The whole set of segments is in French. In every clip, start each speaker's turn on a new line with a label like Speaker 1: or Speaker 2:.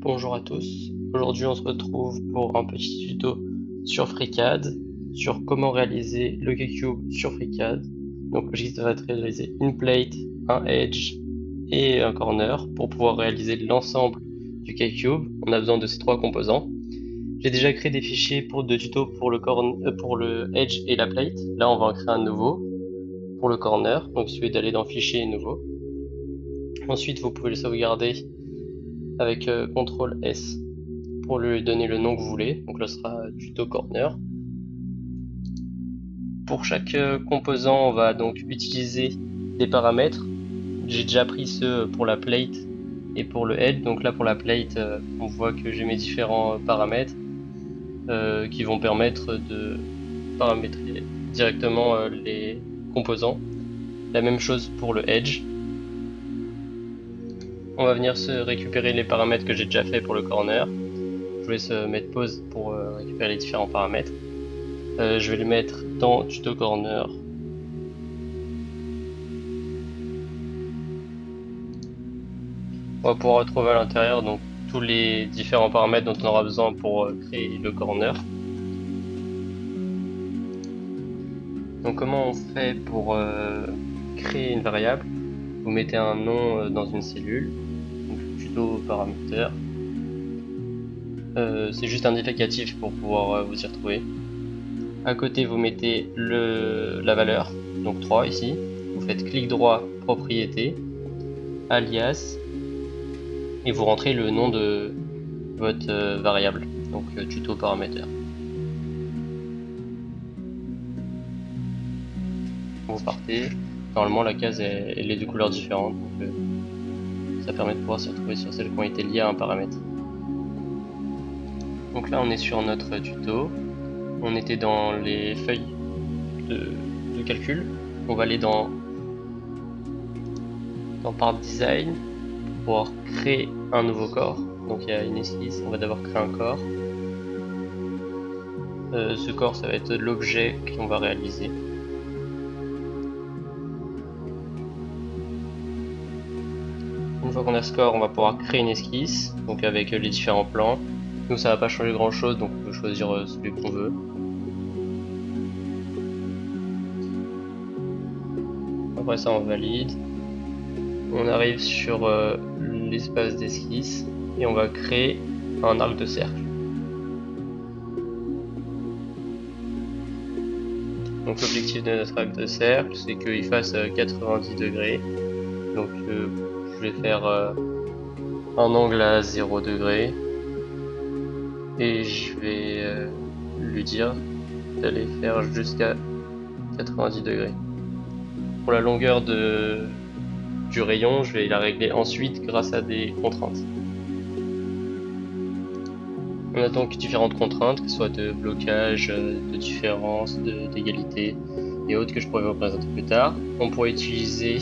Speaker 1: Bonjour à tous, aujourd'hui on se retrouve pour un petit tuto sur FreeCAD, sur comment réaliser le K-Cube sur FreeCAD. Donc l'objectif va être de réaliser une plate, un edge et un corner pour pouvoir réaliser l'ensemble du K-Cube. On a besoin de ces trois composants. J'ai déjà créé des fichiers de tuto pour le edge et la plate. Là on va en créer un nouveau pour le corner, donc il suffit d'aller dans Fichier nouveau. Ensuite vous pouvez le sauvegarder avec CTRL S pour lui donner le nom que vous voulez. Donc là ce sera tuto corner. Pour chaque composant, on va donc utiliser des paramètres. J'ai déjà pris ceux pour la plate et pour le head. Donc là pour la plate, on voit que j'ai mes différents paramètres qui vont permettre de paramétrer directement les composants. La même chose pour le edge. On va venir se récupérer les paramètres que j'ai déjà fait pour le corner. Je vais se mettre pause pour récupérer les différents paramètres. Je vais les mettre dans tuto corner. On va pouvoir retrouver à l'intérieur donc tous les différents paramètres dont on aura besoin pour créer le corner. Donc comment on fait pour créer une variable? Vous mettez un nom dans une cellule, donc tuto paramètre. C'est juste indicatif pour pouvoir vous y retrouver. À côté vous mettez la valeur, donc 3 ici. Vous faites clic droit, propriété, alias, et vous rentrez le nom de votre variable, donc tuto paramètre. Vous partez, normalement la case elle est de couleurs différentes, donc ça permet de pouvoir se retrouver sur celles qui ont été liées à un paramètre. Donc là on est sur notre tuto, on était dans les feuilles de calcul, on va aller dans Part Design pour pouvoir créer un nouveau corps. Donc il y a une esquisse, on va d'abord créer un corps. Ce corps ça va être l'objet qu'on va réaliser. Une fois qu'on a ce corps, on va pouvoir créer une esquisse, donc avec les différents plans. Nous ça va pas changer grand chose, donc on peut choisir celui qu'on veut. Après ça on valide. On arrive sur l'espace d'esquisse et on va créer un arc de cercle. Donc l'objectif de notre arc de cercle c'est qu'il fasse 90 degrés. Donc je vais faire un angle à 0 degré et je vais lui dire d'aller faire jusqu'à 90 degrés. Pour la longueur du rayon, je vais la régler ensuite grâce à des contraintes. On a donc différentes contraintes, que ce soit de blocage, de différence, d'égalité et autres que je pourrais vous présenter plus tard. On pourrait utiliser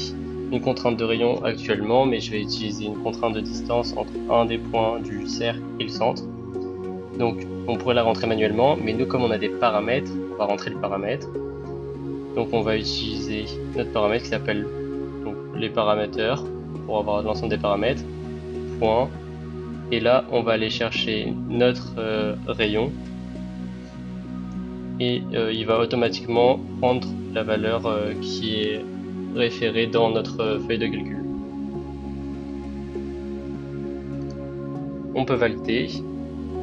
Speaker 1: une contrainte de rayon actuellement, mais je vais utiliser une contrainte de distance entre un des points du cercle et le centre. Donc on pourrait la rentrer manuellement, mais nous comme on a des paramètres, on va rentrer le paramètre. Donc on va utiliser notre paramètre qui s'appelle les paramètres pour avoir l'ensemble des paramètres, point, et là on va aller chercher notre rayon et il va automatiquement prendre la valeur qui est référée dans notre feuille de calcul. On peut valider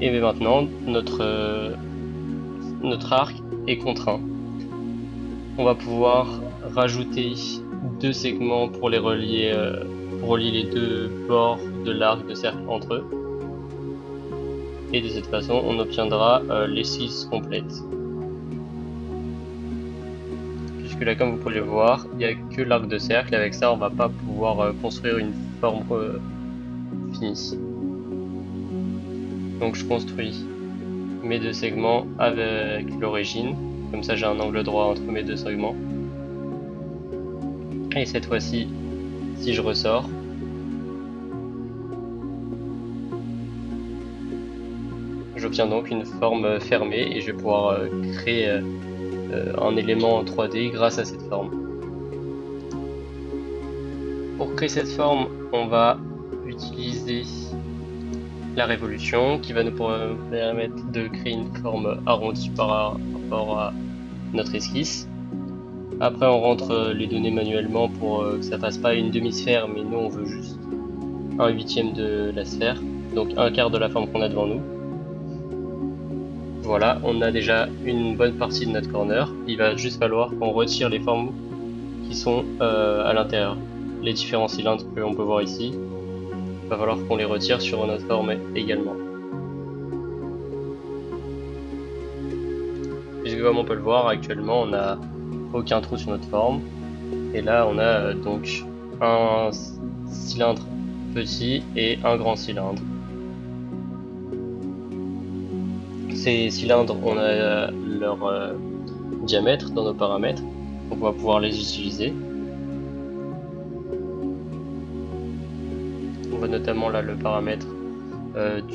Speaker 1: et maintenant notre arc est contraint. On va pouvoir rajouter deux segments pour les relier, pour relier les deux bords de l'arc de cercle entre eux. Et de cette façon, on obtiendra l'esquisse complète. Puisque là, comme vous pouvez le voir, il n'y a que l'arc de cercle. Avec ça, on va pas pouvoir construire une forme finie. Donc je construis mes deux segments avec l'origine. Comme ça, j'ai un angle droit entre mes deux segments. Et cette fois-ci, si je ressors, j'obtiens donc une forme fermée et je vais pouvoir créer un élément en 3D grâce à cette forme. Pour créer cette forme, on va utiliser la révolution qui va nous permettre de créer une forme arrondie par rapport à notre esquisse. Après on rentre les données manuellement pour que ça fasse pas une demi-sphère, mais nous on veut juste 1/8 de la sphère, donc 1/4 de la forme qu'on a devant nous. Voilà, on a déjà une bonne partie de notre corner. Il va juste falloir qu'on retire les formes qui sont à l'intérieur. Les différents cylindres que l'on peut voir ici, il va falloir qu'on les retire sur notre forme également. Puisque comme on peut le voir actuellement, on n'a aucun trou sur notre forme. Et là on a donc un cylindre petit et un grand cylindre. Ces cylindres, on a leur diamètre dans nos paramètres, donc on va pouvoir les utiliser. On voit notamment là le paramètre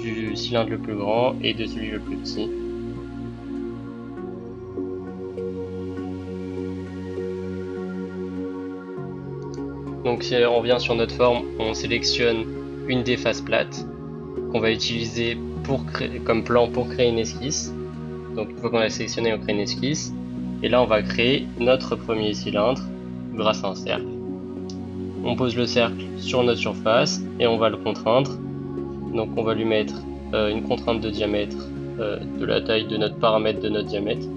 Speaker 1: du cylindre le plus grand et de celui le plus petit. Donc si on revient sur notre forme, on sélectionne une des faces plates qu'on va utiliser comme plan pour créer une esquisse. Donc une fois qu'on a sélectionné, on crée une esquisse. Et là on va créer notre premier cylindre grâce à un cercle. On pose le cercle sur notre surface et on va le contraindre. Donc on va lui mettre une contrainte de diamètre de la taille de notre paramètre de notre diamètre.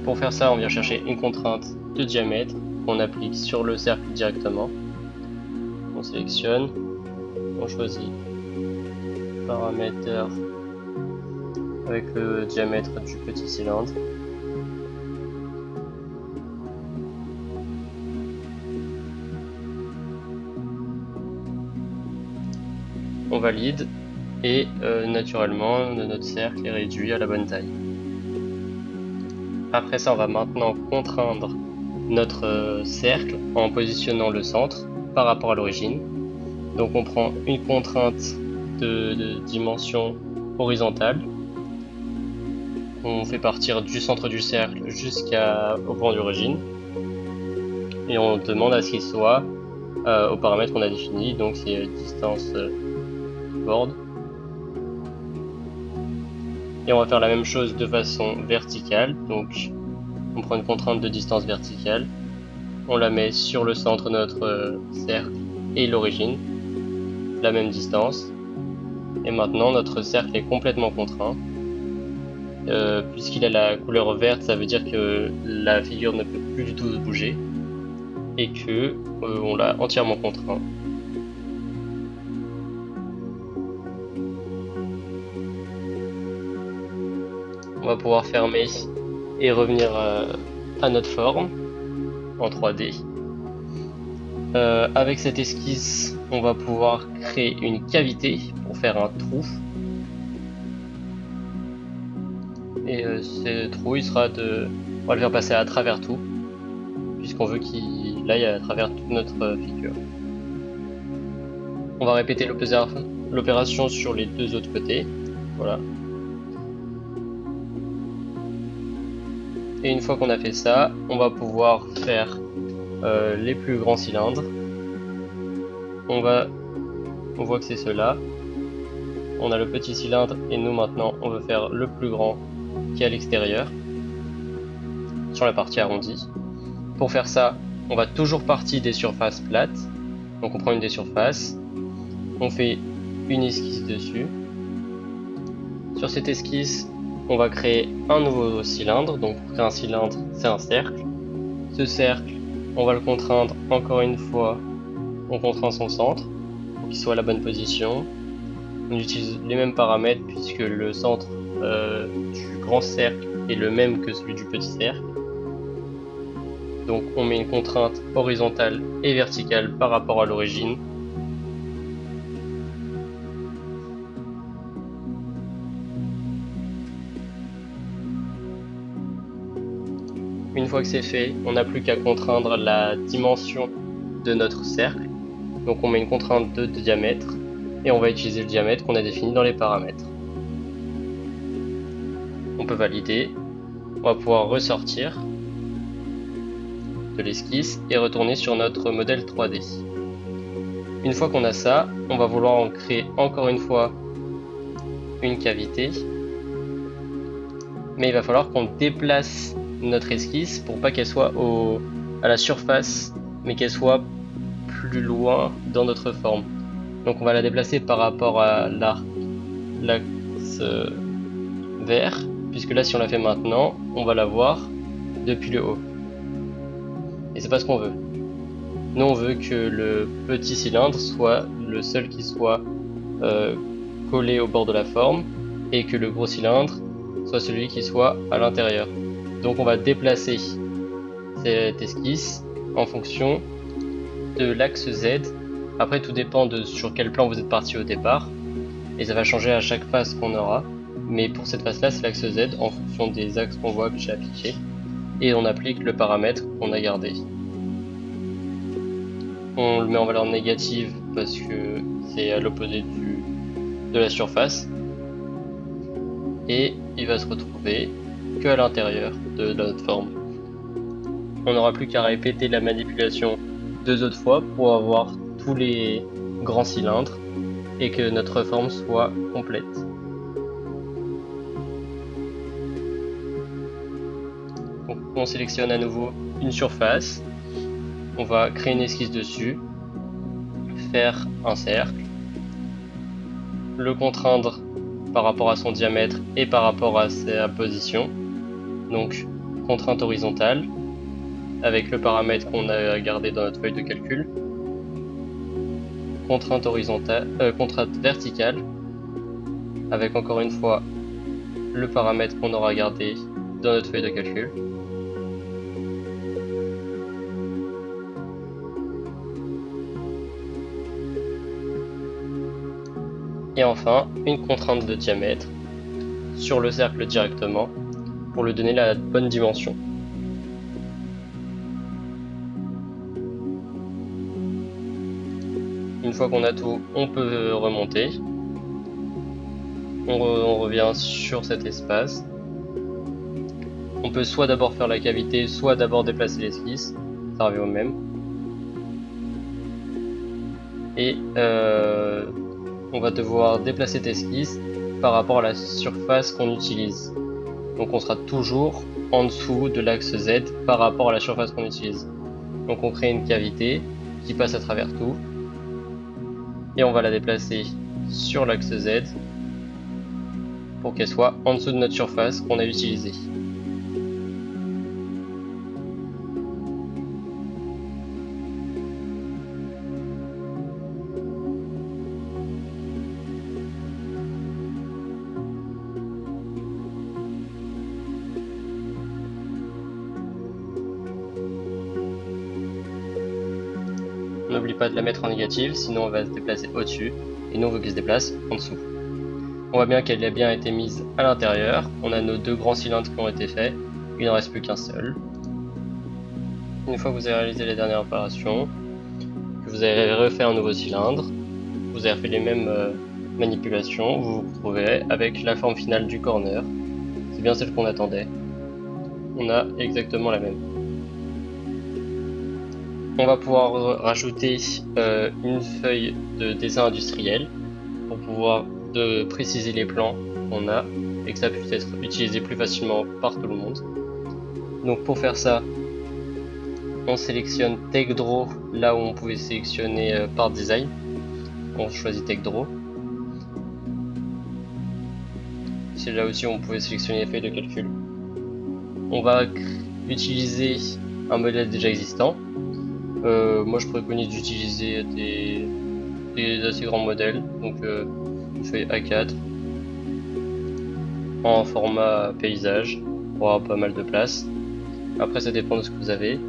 Speaker 1: Pour faire ça, on vient chercher une contrainte de diamètre qu'on applique sur le cercle directement. On sélectionne, on choisit paramètre avec le diamètre du petit cylindre. On valide et naturellement notre cercle est réduit à la bonne taille. Après ça, on va maintenant contraindre notre cercle en positionnant le centre par rapport à l'origine. Donc on prend une contrainte de dimension horizontale. On fait partir du centre du cercle jusqu'au point d'origine. Et on demande à ce qu'il soit au paramètre qu'on a défini, donc c'est distance board. Et on va faire la même chose de façon verticale, donc on prend une contrainte de distance verticale, on la met sur le centre de notre cercle et l'origine, la même distance, et maintenant notre cercle est complètement contraint. Puisqu'il a la couleur verte, ça veut dire que la figure ne peut plus du tout bouger et que on l'a entièrement contraint. On va pouvoir fermer et revenir à notre forme en 3D. Avec cette esquisse, on va pouvoir créer une cavité pour faire un trou. Et ce trou, il sera on va le faire passer à travers tout, puisqu'on veut qu'il aille à travers toute notre figure. On va répéter l'opération sur les deux autres côtés. Voilà. Et une fois qu'on a fait ça, on va pouvoir faire les plus grands cylindres. On voit que c'est ceux-là. On a le petit cylindre et nous maintenant on veut faire le plus grand qui est à l'extérieur, sur la partie arrondie. Pour faire ça, on va toujours partir des surfaces plates. Donc on prend une des surfaces, on fait une esquisse dessus. Sur cette esquisse, on va créer un nouveau cylindre. Donc pour créer un cylindre, c'est un cercle. Ce cercle, on va le contraindre encore une fois. On contraint son centre pour qu'il soit à la bonne position. On utilise les mêmes paramètres puisque le centre du grand cercle est le même que celui du petit cercle. Donc on met une contrainte horizontale et verticale par rapport à l'origine. Une fois que c'est fait, on n'a plus qu'à contraindre la dimension de notre cercle. Donc on met une contrainte de diamètre et on va utiliser le diamètre qu'on a défini dans les paramètres. On peut valider. On va pouvoir ressortir de l'esquisse et retourner sur notre modèle 3D. Une fois qu'on a ça, on va vouloir en créer encore une fois une cavité. Mais il va falloir qu'on déplace notre esquisse pour pas qu'elle soit à la surface, mais qu'elle soit plus loin dans notre forme. Donc on va la déplacer par rapport à l'axe vert, puisque là si on la fait maintenant, on va la voir depuis le haut. Et c'est pas ce qu'on veut. Nous on veut que le petit cylindre soit le seul qui soit collé au bord de la forme, et que le gros cylindre soit celui qui soit à l'intérieur. Donc on va déplacer cette esquisse en fonction de l'axe Z. Après tout dépend de sur quel plan vous êtes parti au départ, et ça va changer à chaque phase qu'on aura. Mais pour cette phase là c'est l'axe Z en fonction des axes qu'on voit que j'ai appliqué, et on applique le paramètre qu'on a gardé. On le met en valeur négative parce que c'est à l'opposé de la surface, et il va se retrouver que à l'intérieur de notre forme. On n'aura plus qu'à répéter la manipulation 2 autres fois pour avoir tous les grands cylindres et que notre forme soit complète. Donc on sélectionne à nouveau une surface, on va créer une esquisse dessus, faire un cercle, le contraindre par rapport à son diamètre et par rapport à sa position. Donc contrainte horizontale avec le paramètre qu'on a gardé dans notre feuille de calcul. Contrainte horizontale, contrainte verticale avec encore une fois le paramètre qu'on aura gardé dans notre feuille de calcul. Et enfin, une contrainte de diamètre sur le cercle directement pour lui donner la bonne dimension. Une fois qu'on a tout, on peut remonter. On revient sur cet espace. On peut soit d'abord faire la cavité, soit d'abord déplacer l'esquisse. Ça revient au même. Et on va devoir déplacer cette esquisse par rapport à la surface qu'on utilise. Donc on sera toujours en dessous de l'axe Z par rapport à la surface qu'on utilise. Donc on crée une cavité qui passe à travers tout. Et on va la déplacer sur l'axe Z pour qu'elle soit en dessous de notre surface qu'on a utilisée. On n'oublie pas de la mettre en négative, sinon elle va se déplacer au-dessus, et nous on veut qu'elle se déplace en dessous. On voit bien qu'elle a bien été mise à l'intérieur, on a nos 2 grands cylindres qui ont été faits, il n'en reste plus qu'un seul. Une fois que vous avez réalisé les dernières opérations, que vous avez refait un nouveau cylindre, vous avez fait les mêmes manipulations, vous vous retrouvez avec la forme finale du corner. C'est bien celle qu'on attendait. On a exactement la même. On va pouvoir rajouter une feuille de dessin industriel pour pouvoir préciser les plans qu'on a et que ça puisse être utilisé plus facilement par tout le monde. Donc pour faire ça, on sélectionne TechDraw là où on pouvait sélectionner par design. On choisit TechDraw. C'est là aussi où on pouvait sélectionner les feuilles de calcul. On va utiliser un modèle déjà existant. Moi je préconise d'utiliser des assez grands modèles, donc une feuille A4 en format paysage pour avoir pas mal de place. Après ça dépend de ce que vous avez.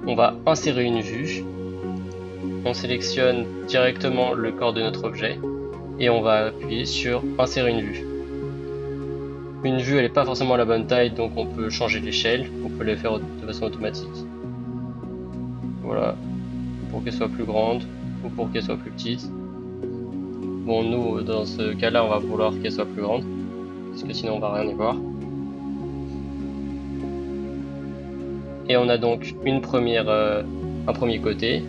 Speaker 1: On va insérer une vue. On sélectionne directement le corps de notre objet et on va appuyer sur insérer une vue. Une vue elle n'est pas forcément à la bonne taille, donc on peut changer l'échelle, on peut les faire de façon automatique. Voilà, pour qu'elle soit plus grande ou pour qu'elle soit plus petite. Bon, nous dans ce cas là on va vouloir qu'elle soit plus grande parce que sinon on va rien y voir. Et on a donc un premier côté.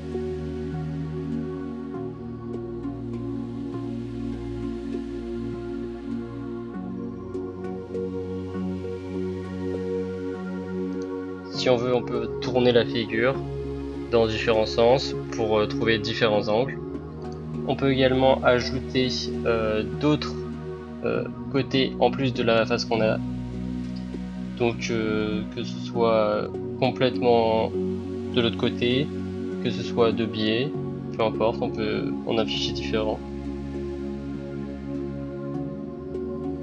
Speaker 1: Si on veut, on peut tourner la figure dans différents sens pour trouver différents angles. On peut également ajouter d'autres côtés en plus de la face qu'on a. Donc que ce soit complètement de l'autre côté, que ce soit de biais, peu importe, on peut en afficher différents.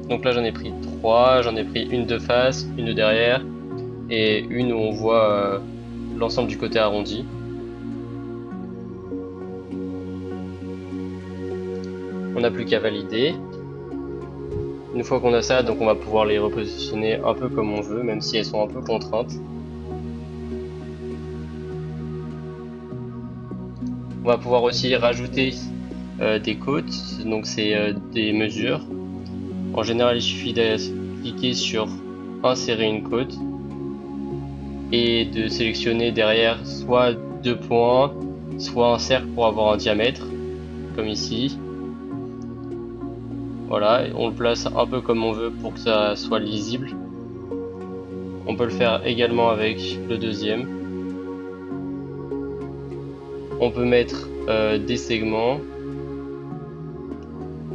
Speaker 1: Donc là j'en ai pris 3, j'en ai pris une de face, une de derrière et une où on voit l'ensemble du côté arrondi. On n'a plus qu'à valider. Une fois qu'on a ça, donc on va pouvoir les repositionner un peu comme on veut, même si elles sont un peu contraintes. On va pouvoir aussi rajouter des côtes, donc c'est des mesures. En général, il suffit de cliquer sur insérer une côte et de sélectionner derrière soit 2 points, soit un cercle pour avoir un diamètre, comme ici. Voilà, on le place un peu comme on veut pour que ça soit lisible. On peut le faire également avec le deuxième. On peut mettre des segments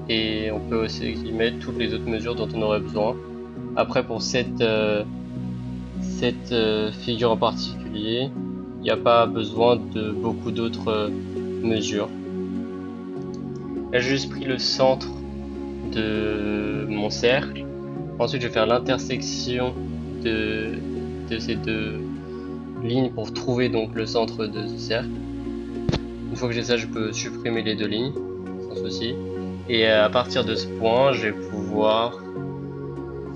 Speaker 1: et on peut aussi y mettre toutes les autres mesures dont on aurait besoin. Après pour cette figure en particulier, il n'y a pas besoin de beaucoup d'autres mesures. Là j'ai juste pris le centre de mon cercle. Ensuite je vais faire l'intersection de ces deux lignes pour trouver donc le centre de ce cercle. Une fois que j'ai ça, je peux supprimer les deux lignes sans souci. Et à partir de ce point, je vais pouvoir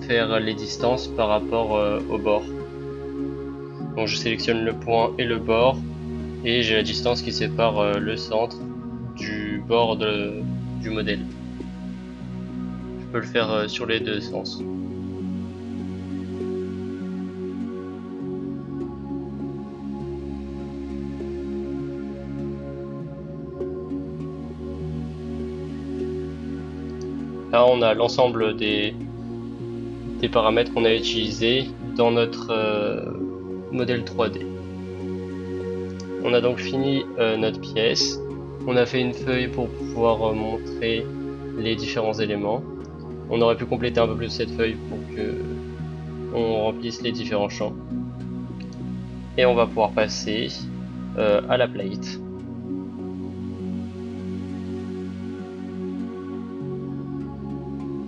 Speaker 1: faire les distances par rapport au bord. Donc je sélectionne le point et le bord et j'ai la distance qui sépare le centre du bord du modèle. Je peux le faire sur les deux sens. Là on a l'ensemble des paramètres qu'on a utilisés dans notre modèle 3D. On a donc fini notre pièce. On a fait une feuille pour pouvoir montrer les différents éléments. On aurait pu compléter un peu plus cette feuille pour que on remplisse les différents champs. Et on va pouvoir passer à la plate.